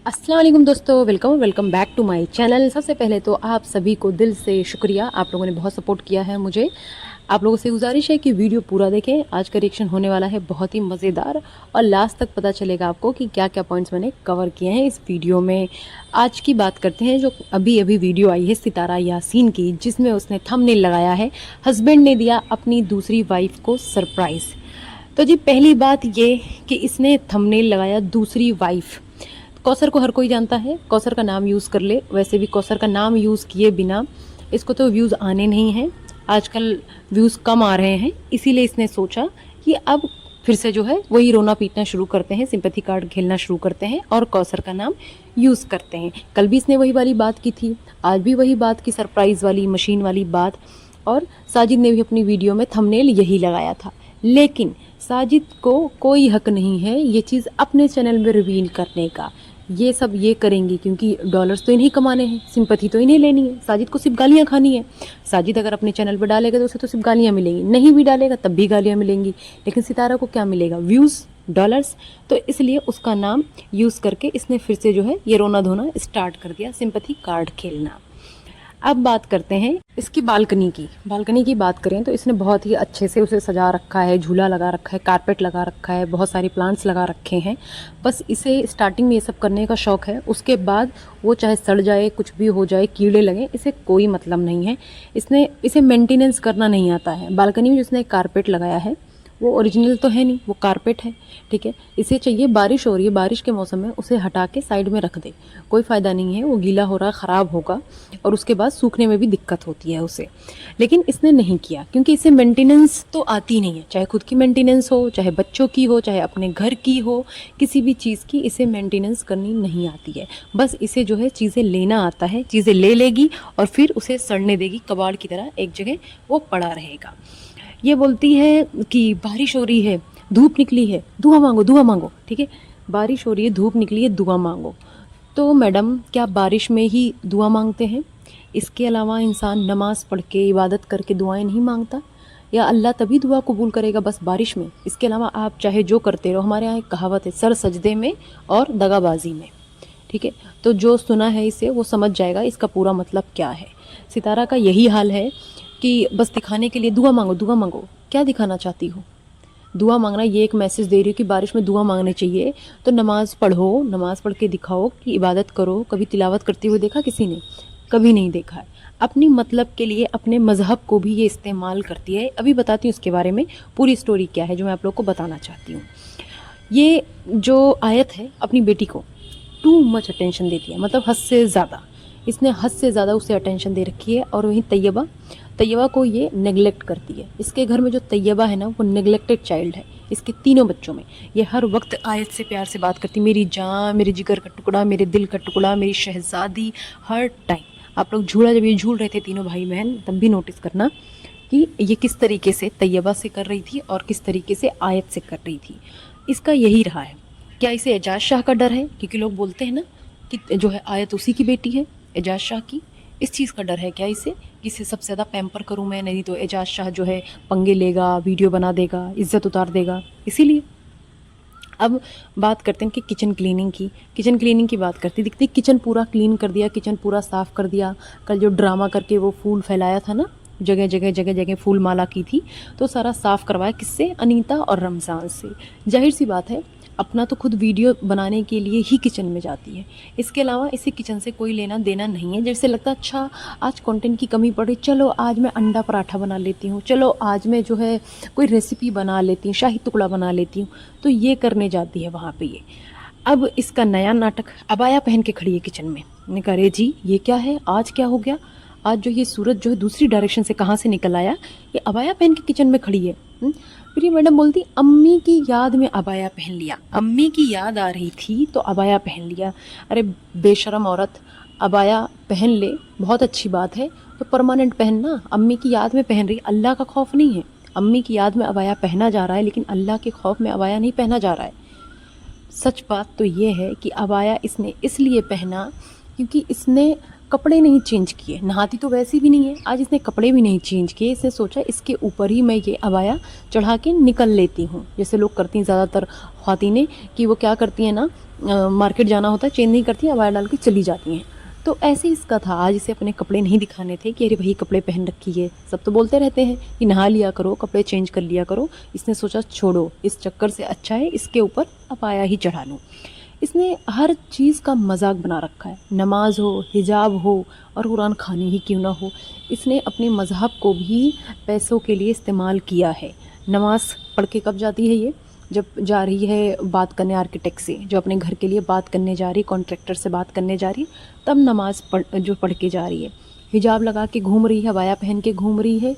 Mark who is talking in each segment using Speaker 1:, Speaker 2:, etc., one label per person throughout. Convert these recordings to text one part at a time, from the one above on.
Speaker 1: अस्सलाम वालेकुम दोस्तों, welcome back to my channel. सबसे पहले तो आप सभी को दिल से शुक्रिया, आप लोगों ने बहुत सपोर्ट किया है मुझे। आप लोगों से गुजारिश है कि वीडियो पूरा देखें। आज का रिएक्शन होने वाला है बहुत ही मज़ेदार और लास्ट तक पता चलेगा आपको कि क्या क्या पॉइंट्स मैंने कवर किए हैं इस वीडियो में। आज की बात करते हैं जो अभी अभी वीडियो आई है सितारा यासीन की, जिसमें उसने थंबनेल लगाया है हस्बैंड ने दिया अपनी दूसरी वाइफ को सरप्राइज़। तो जी पहली बात ये कि इसने थंबनेल लगाया दूसरी वाइफ। कौसर को हर कोई जानता है, कौसर का नाम यूज़ कर ले। वैसे भी कौसर का नाम यूज़ किए बिना इसको तो व्यूज़ आने नहीं हैं। आजकल व्यूज़ कम आ रहे हैं, इसीलिए इसने सोचा कि अब फिर से जो है वही रोना पीटना शुरू करते हैं, सिंपैथी कार्ड खेलना शुरू करते हैं और कौसर का नाम यूज़ करते हैं। कल भी इसने वही वाली बात की थी, आज भी वही बात की, सरप्राइज़ वाली मशीन वाली बात। और साजिद ने भी अपनी वीडियो में थंबनेल यही लगाया था। लेकिन साजिद को कोई हक नहीं है ये चीज़ अपने चैनल में रिवील करने का। ये सब ये करेंगे क्योंकि डॉलर्स तो इन्हीं कमाने हैं, सिंपैथी तो इन्हें लेनी है। साजिद को सिर्फ गालियाँ खानी है। साजिद अगर अपने चैनल पर डालेगा तो उसे तो सिर्फ गालियाँ मिलेंगी, नहीं भी डालेगा तब भी गालियाँ मिलेंगी। लेकिन सितारा को क्या मिलेगा? Views, dollars. तो इसलिए उसका नाम यूज़ करके इसने फिर से जो है ये रोना धोना स्टार्ट कर दिया, सिंपैथी कार्ड खेलना। अब बात करते हैं इसकी बालकनी की। बालकनी की बात करें तो इसने बहुत ही अच्छे से उसे सजा रखा है, झूला लगा रखा है, कारपेट लगा रखा है, बहुत सारे प्लांट्स लगा रखे हैं। बस इसे स्टार्टिंग में ये सब करने का शौक़ है, उसके बाद वो चाहे सड़ जाए, कुछ भी हो जाए, कीड़े लगें, इसे कोई मतलब नहीं है। इसे मेंटेनेंस करना नहीं आता है। बालकनी में जिसने कारपेट लगाया है वो ओरिजिनल तो है नहीं, वो कारपेट है, ठीक है। इसे चाहिए, बारिश हो रही है, बारिश के मौसम में उसे हटा के साइड में रख दे, कोई फ़ायदा नहीं है। वो गीला हो रहा, ख़राब होगा और उसके बाद सूखने में भी दिक्कत होती है उसे। लेकिन इसने नहीं किया क्योंकि इसे मेंटेनेंस तो आती नहीं है, चाहे खुद की मेंटेनेंस हो, चाहे बच्चों की हो, चाहे अपने घर की हो, किसी भी चीज़ की इसे मेंटेनेंस करनी नहीं आती है। बस इसे जो है चीज़ें लेना आता है, चीज़ें ले लेगी और फिर उसे सड़ने देगी, कबाड़ की तरह एक जगह वो पड़ा रहेगा। ये बोलती है कि बारिश हो रही है, धूप निकली है, दुआ मांगो, दुआ मांगो, ठीक है। बारिश हो रही है, धूप निकली है, दुआ मांगो। तो मैडम क्या बारिश में ही दुआ मांगते हैं? इसके अलावा इंसान नमाज़ पढ़ के इबादत करके दुआएं नहीं मांगता? या अल्लाह तभी दुआ कबूल करेगा बस बारिश में? इसके अलावा आप चाहे जो करते रहो। हमारे यहाँ एक कहावत है, सर सजदे में और दगाबाजी में, ठीक है। तो जो सुना है इसे वो समझ जाएगा इसका पूरा मतलब क्या है। सितारा का यही हाल है कि बस दिखाने के लिए दुआ मांगो, दुआ मांगो। क्या दिखाना चाहती हो? दुआ मांगना, ये एक मैसेज दे रही हो कि बारिश में दुआ मांगने चाहिए, तो नमाज़ पढ़ो, नमाज़ पढ़ के दिखाओ कि इबादत करो। कभी तिलावत करते हुए देखा किसी ने? कभी नहीं देखा है। अपनी मतलब के लिए अपने मज़हब को भी ये इस्तेमाल करती है। अभी बताती हूँ इसके बारे में पूरी स्टोरी क्या है जो मैं आप लोग को बताना चाहती हूँ। ये जो आयत है अपनी बेटी को टू मच अटेंशन देती है, मतलब हद से ज़्यादा। इसने हद से ज़्यादा उसे अटेंशन दे रखी है। और वहीं तैयबा को ये नेगलेक्ट करती है। इसके घर में जो तैयबा है ना, वो नेगलेक्टेड चाइल्ड है। इसके तीनों बच्चों में ये हर वक्त आयत से प्यार से बात करती, मेरी जान, मेरे जिगर का टुकड़ा, मेरे दिल का टुकड़ा, मेरी शहज़ादी, हर टाइम। आप लोग झूला जब ये झूल रहे थे तीनों भाई बहन, तब भी नोटिस करना कि ये किस तरीके से तैयबा से कर रही थी और किस तरीके से आयत से कर रही थी। इसका यही रहा है। क्या इसे एजाज शाह का डर है? क्योंकि लोग बोलते हैं ना कि जो है आयत उसी की बेटी है, एजाज शाह की। इस चीज़ का डर है क्या इसे? इसे सबसे ज़्यादा पैम्पर करूँ मैं, नहीं तो एजाज शाह जो है पंगे लेगा, वीडियो बना देगा, इज़्ज़त उतार देगा, इसीलिए। अब बात करते हैं कि किचन क्लीनिंग की। किचन क्लीनिंग की बात करती दिखती, किचन पूरा क्लीन कर दिया, किचन पूरा साफ़ कर दिया। कल जो ड्रामा करके वो फूल फैलाया था ना, जगह जगह फूल माला की थी, तो सारा साफ़ करवाया। किससे? अनीता और रमज़ान से। जाहिर सी बात है, अपना तो खुद वीडियो बनाने के लिए ही किचन में जाती है। इसके अलावा इसे किचन से कोई लेना देना नहीं है। जैसे लगता है अच्छा आज कंटेंट की कमी पड़ रही, चलो आज मैं अंडा पराठा बना लेती हूँ, चलो आज मैं जो है कोई रेसिपी बना लेती हूँ, शाही टुकड़ा बना लेती हूँ, तो ये करने जाती है वहाँ पे ये। अब इसका नया नाटक, अबाया पहन के खड़ी है किचन में। मैंने कहा अरे जी ये क्या है, आज क्या हो गया? आज जो ये सूरज जो है दूसरी डायरेक्शन से कहाँ से निकल आया, ये अबाया पहन के किचन में खड़ी है। फिर ये मैडम बोलती अम्मी की याद में अबाया पहन लिया। अम्मी की याद आ रही थी तो अबाया पहन लिया। अरे बेशरम औरत, अबाया पहन ले, बहुत अच्छी बात है, तो परमानेंट पहनना। अम्मी की याद में पहन रही, अल्लाह का खौफ नहीं है। अम्मी की याद में अबाया पहना जा रहा है, लेकिन अल्लाह के खौफ में अबाया नहीं पहना जा रहा है। सच बात तो ये है कि अबाया इसने इसलिए पहना क्योंकि इसने कपड़े नहीं चेंज किए। नहाती तो वैसी भी नहीं है, आज इसने कपड़े भी नहीं चेंज किए। इसने सोचा इसके ऊपर ही मैं ये अबाया चढ़ा के निकल लेती हूँ, जैसे लोग करती हैं ज़्यादातर ख़वातीनें कि वो क्या करती हैं ना मार्केट जाना होता है चेंज नहीं करती, अबाया डाल के चली जाती हैं। तो ऐसे इसका था, आज इसे अपने कपड़े नहीं दिखाने थे कि अरे भाई कपड़े पहन रखी है, सब तो बोलते रहते हैं कि नहा लिया करो, कपड़े चेंज कर लिया करो। इसने सोचा छोड़ो, इस चक्कर से अच्छा है इसके ऊपर अबाया ही चढ़ा लूँ। इसने हर चीज़ का मजाक बना रखा है, नमाज हो, हिजाब हो और कुरान खानी ही क्यों ना हो, इसने अपने मज़हब को भी पैसों के लिए इस्तेमाल किया है। नमाज पढ़ के कब जाती है ये, जब जा रही है बात करने आर्किटेक्ट से, जो अपने घर के लिए बात करने जा रही, कॉन्ट्रैक्टर से बात करने जा रही, तब नमाज पढ़ के जा रही है। हिजाब लगा के घूम रही है, अबाया पहन के घूम रही है,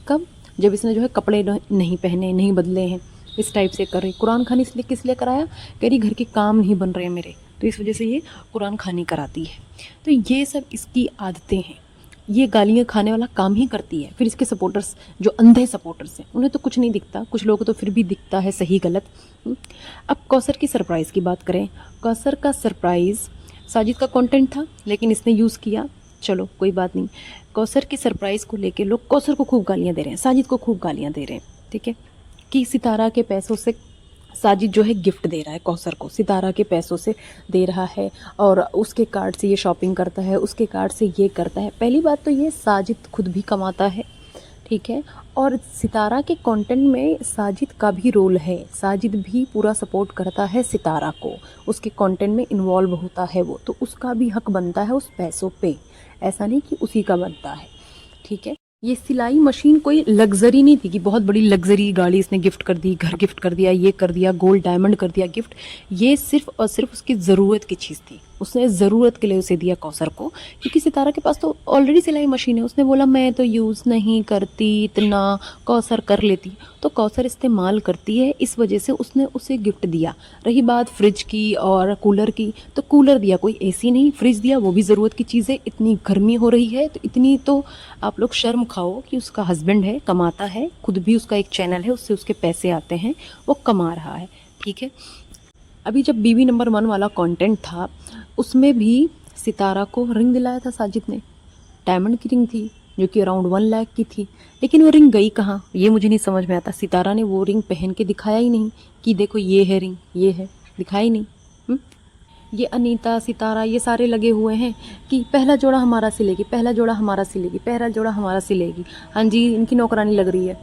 Speaker 1: कब, जब इसने जो है कपड़े नहीं पहने, नहीं बदले हैं, इस टाइप से कर रही। कुरान खानी इसलिए किस लिए कराया, कह रही घर के काम नहीं बन रहे मेरे, तो इस वजह से ये कुरान खानी कराती है। तो ये सब इसकी आदतें हैं, ये गालियाँ खाने वाला काम ही करती है। फिर इसके सपोर्टर्स, जो अंधे सपोर्टर्स हैं, उन्हें तो कुछ नहीं दिखता, कुछ लोगों को तो फिर भी दिखता है सही गलत। अब कौसर की सरप्राइज़ की बात करें, कौसर का सरप्राइज़ साजिद का कंटेंट था लेकिन इसने यूज़ किया, चलो कोई बात नहीं। कौसर की सरप्राइज़ को लेके लोग कौसर को खूब गालियाँ दे रहे हैं, साजिद को खूब गालियाँ दे रहे हैं, ठीक है, कि सितारा के पैसों से साजिद जो है गिफ्ट दे रहा है कौसर को, सितारा के पैसों से दे रहा है, और उसके कार्ड से ये शॉपिंग करता है, उसके कार्ड से ये करता है। पहली बात तो ये साजिद खुद भी कमाता है, ठीक है, और सितारा के कंटेंट में साजिद का भी रोल है, साजिद भी पूरा सपोर्ट करता है सितारा को, उसके कंटेंट में इन्वॉल्व होता है वो, तो उसका भी हक बनता है उस पैसों पे, ऐसा नहीं कि उसी का बनता है, ठीक है। ये सिलाई मशीन कोई लग्जरी नहीं थी कि बहुत बड़ी लग्जरी गाड़ी इसने गिफ्ट कर दी, घर गिफ्ट कर दिया, ये कर दिया, गोल्ड डायमंड कर दिया गिफ्ट। ये सिर्फ और सिर्फ उसकी ज़रूरत की चीज़ थी, उसने ज़रूरत के लिए उसे दिया कौसर को, क्योंकि सितारा के पास तो ऑलरेडी सिलाई मशीन है। उसने बोला मैं तो यूज़ नहीं करती इतना, कौसर कर लेती, तो कौसर इस्तेमाल करती है, इस वजह से उसने उसे गिफ्ट दिया। रही बात फ्रिज की और कूलर की, तो कूलर दिया, कोई एसी नहीं, फ्रिज दिया, वो भी ज़रूरत की चीज़ है। इतनी गर्मी हो रही है तो इतनी तो आप लोग शर्म खाओ कि उसका हस्बैंड है, कमाता है, खुद भी उसका एक चैनल है, उससे उसके पैसे आते हैं, वो कमा रहा है, ठीक है। अभी जब बीवी नंबर 1 वाला कंटेंट था, उसमें भी सितारा को रिंग दिलाया था साजिद ने, डायमंड की रिंग थी जो कि अराउंड 1 लाख की थी, लेकिन वो रिंग गई कहाँ, ये मुझे नहीं समझ में आता। सितारा ने वो रिंग पहन के दिखाया ही नहीं कि देखो ये है रिंग, ये है, दिखाया ही नहीं। ये अनीता, सितारा, ये सारे लगे हुए हैं कि पहला जोड़ा हमारा सिलेगी, पहला जोड़ा हमारा सिलेगी, पहला जोड़ा हमारा सिलेगी। हाँ जी, इनकी नौकरानी लग रही है,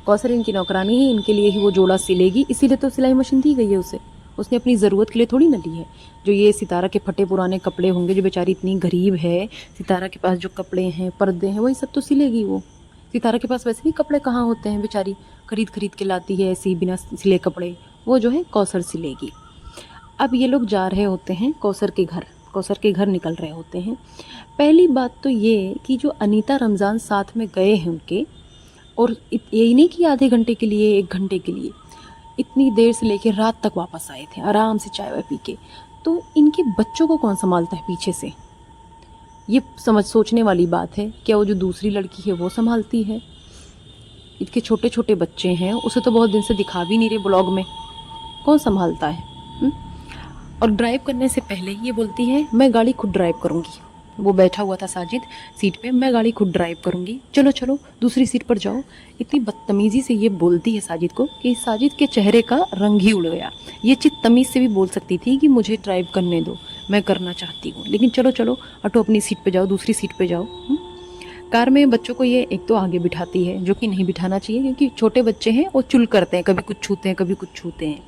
Speaker 1: कौसर इनकी नौकरानी है, इनके लिए ही वो जोड़ा सिलेगी, इसीलिए तो सिलाई मशीन दी गई है उसे, उसने अपनी ज़रूरत के लिए थोड़ी ना ली है। जो ये सितारा के फटे पुराने कपड़े होंगे, जो बेचारी इतनी गरीब है, सितारा के पास जो कपड़े हैं, पर्दे हैं, वही सब तो सिलेगी वो। सितारा के पास वैसे भी कपड़े कहाँ होते हैं, बेचारी खरीद खरीद के लाती है ऐसे ही बिना सिले कपड़े, वो जो है कौसर सिलेगी। अब ये लोग जा रहे होते हैं कौसर के घर, कौसर के घर निकल रहे होते हैं। पहली बात तो ये कि जो अनीता रमज़ान साथ में गए हैं उनके, और यही नहीं कि आधे घंटे के लिए, 1 घंटे के लिए, इतनी देर से लेकर रात तक वापस आए थे आराम से चाय वाय पी के, तो इनके बच्चों को कौन संभालता है पीछे से, ये सोचने वाली बात है। क्या वो जो दूसरी लड़की है वो संभालती है? इनके छोटे छोटे बच्चे हैं, उसे तो बहुत दिन से दिखा भी नहीं रहे ब्लॉग में, कौन संभालता है? और ड्राइव करने से पहले ये बोलती है मैं गाड़ी खुद ड्राइव करूँगी। वो बैठा हुआ था साजिद सीट पे, मैं गाड़ी खुद ड्राइव करूँगी, चलो चलो दूसरी सीट पर जाओ। इतनी बदतमीज़ी से ये बोलती है साजिद को कि साजिद के चेहरे का रंग ही उड़ गया। ये चीज़ तमीज़ से भी बोल सकती थी कि मुझे ड्राइव करने दो, मैं करना चाहती हूँ, लेकिन चलो चलो हटो, अपनी सीट पे जाओ, दूसरी सीट पे जाओ। कार में बच्चों को ये एक तो आगे बिठाती है, जो कि नहीं बिठाना चाहिए, क्योंकि छोटे बच्चे हैं, वो चुल करते हैं, कभी कुछ छूते हैं, कभी कुछ छूते हैं।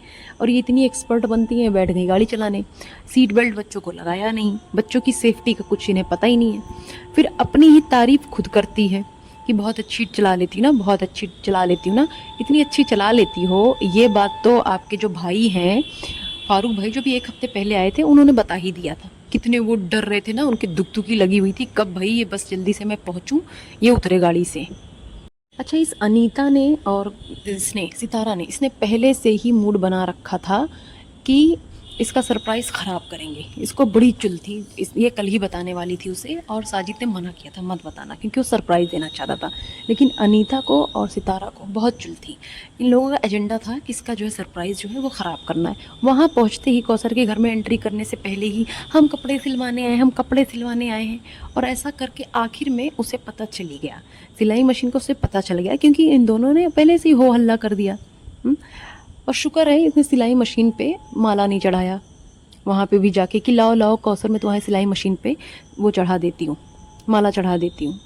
Speaker 1: और ये इतनी एक्सपर्ट बनती हैं, बैठ गई गाड़ी चलाने, सीट बेल्ट बच्चों को लगाया नहीं, बच्चों की सेफ्टी का कुछ इन्हें पता ही नहीं है। फिर अपनी ही तारीफ़ खुद करती है कि बहुत अच्छी चला लेती ना, बहुत अच्छी चला लेती हूँ ना। इतनी अच्छी चला लेती हो, ये बात तो आपके जो भाई हैं फारूक भाई, जो भी 1 हफ्ते पहले आए थे, उन्होंने बता ही दिया था। कितने वो डर रहे थे ना, उनकी दुखी लगी हुई थी, कब भाई ये बस जल्दी से मैं पहुंचूं, ये उतरे गाड़ी से। अच्छा, इस अनीता ने और इसने, सितारा ने, इसने पहले से ही मूड बना रखा था कि इसका सरप्राइज़ ख़राब करेंगे। इसको बड़ी चुल थी, ये कल ही बताने वाली थी उसे, और साजिद ने मना किया था मत बताना, क्योंकि वो सरप्राइज़ देना चाहता था। लेकिन अनीता को और सितारा को बहुत चुल थी। इन लोगों का एजेंडा था कि इसका जो है सरप्राइज़ जो है वो ख़राब करना है। वहाँ पहुँचते ही, कौसर के घर में एंट्री करने से पहले ही, हम कपड़े सिलवाने आए, हम कपड़े सिलवाने आए हैं, और ऐसा करके आखिर में उसे पता चली गया, सिलाई मशीन को उसे पता चल गया, क्योंकि इन दोनों ने पहले से ही हो हल्ला कर दिया। और शुक्र है इसने सिलाई मशीन पे माला नहीं चढ़ाया, वहाँ पे भी जाके कि लाओ लाओ कौसर, मैं तुम्हारी सिलाई मशीन पे वो चढ़ा देती हूँ, माला चढ़ा देती हूँ।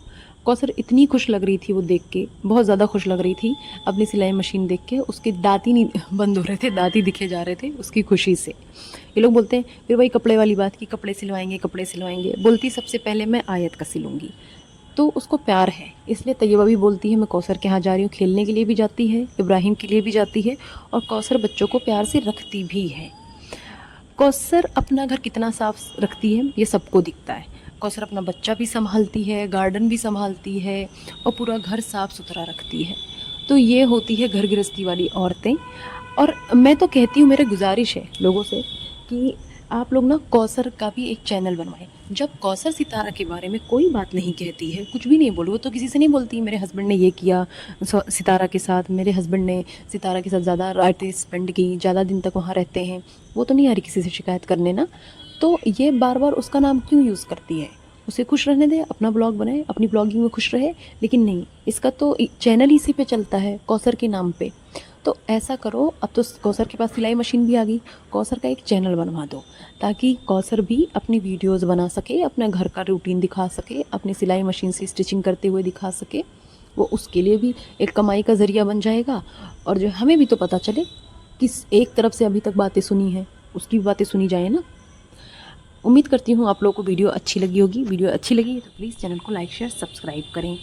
Speaker 1: कौसर इतनी खुश लग रही थी वो देख के, बहुत ज़्यादा खुश लग रही थी अपनी सिलाई मशीन देख के। उसके दाँत ही नहीं बंद हो रहे थे, दाँत ही दिखे जा रहे थे उसकी खुशी से। ये लोग बोलते हैं फिर वही कपड़े वाली बात कि कपड़े सिलवाएंगे कपड़े सिलवाएंगे। बोलती सबसे पहले मैं आयत का सिलूँगी, तो उसको प्यार है, इसलिए तैयबा भी बोलती है मैं कौसर के यहाँ जा रही हूँ। खेलने के लिए भी जाती है, इब्राहिम के लिए भी जाती है, और कौसर बच्चों को प्यार से रखती भी है। कौसर अपना घर कितना साफ रखती है ये सबको दिखता है। कौसर अपना बच्चा भी संभालती है, गार्डन भी संभालती है, और पूरा घर साफ़ सुथरा रखती है। तो ये होती है घर गृहस्थी वाली औरतें। और मैं तो कहती हूँ, मेरी गुजारिश है लोगों से कि आप लोग ना कौसर का भी एक चैनल बनवाएं। जब कौसर सितारा के बारे में कोई बात नहीं कहती है, कुछ भी नहीं बोली, वो तो किसी से नहीं बोलती मेरे हस्बैंड ने ये किया सितारा के साथ, मेरे हस्बैंड ने सितारा के साथ ज़्यादा रातें स्पेंड की, ज़्यादा दिन तक वहाँ रहते हैं, वो तो नहीं आ रही किसी से शिकायत करने ना। तो ये बार बार उसका नाम क्यों यूज़ करती है? उसे खुश रहने दे, अपना ब्लॉग बनाए, अपनी ब्लॉगिंग में खुश रहे। लेकिन नहीं, इसका तो चैनल इसी पे चलता है, कौसर के नाम पे। तो ऐसा करो, अब तो कौसर के पास सिलाई मशीन भी आ गई, कौसर का एक चैनल बनवा दो, ताकि कौसर भी अपनी वीडियोस बना सके, अपने घर का रूटीन दिखा सके, अपनी सिलाई मशीन से स्टिचिंग करते हुए दिखा सके। वो उसके लिए भी एक कमाई का ज़रिया बन जाएगा। और जो हमें भी तो पता चले किस एक तरफ से अभी तक बातें सुनी हैं, उसकी भी बातें सुनी जाए ना। उम्मीद करती हूँ आप लोगों को वीडियो अच्छी लगी होगी। वीडियो अच्छी लगी तो प्लीज़ चैनल को लाइक शेयर सब्सक्राइब करें।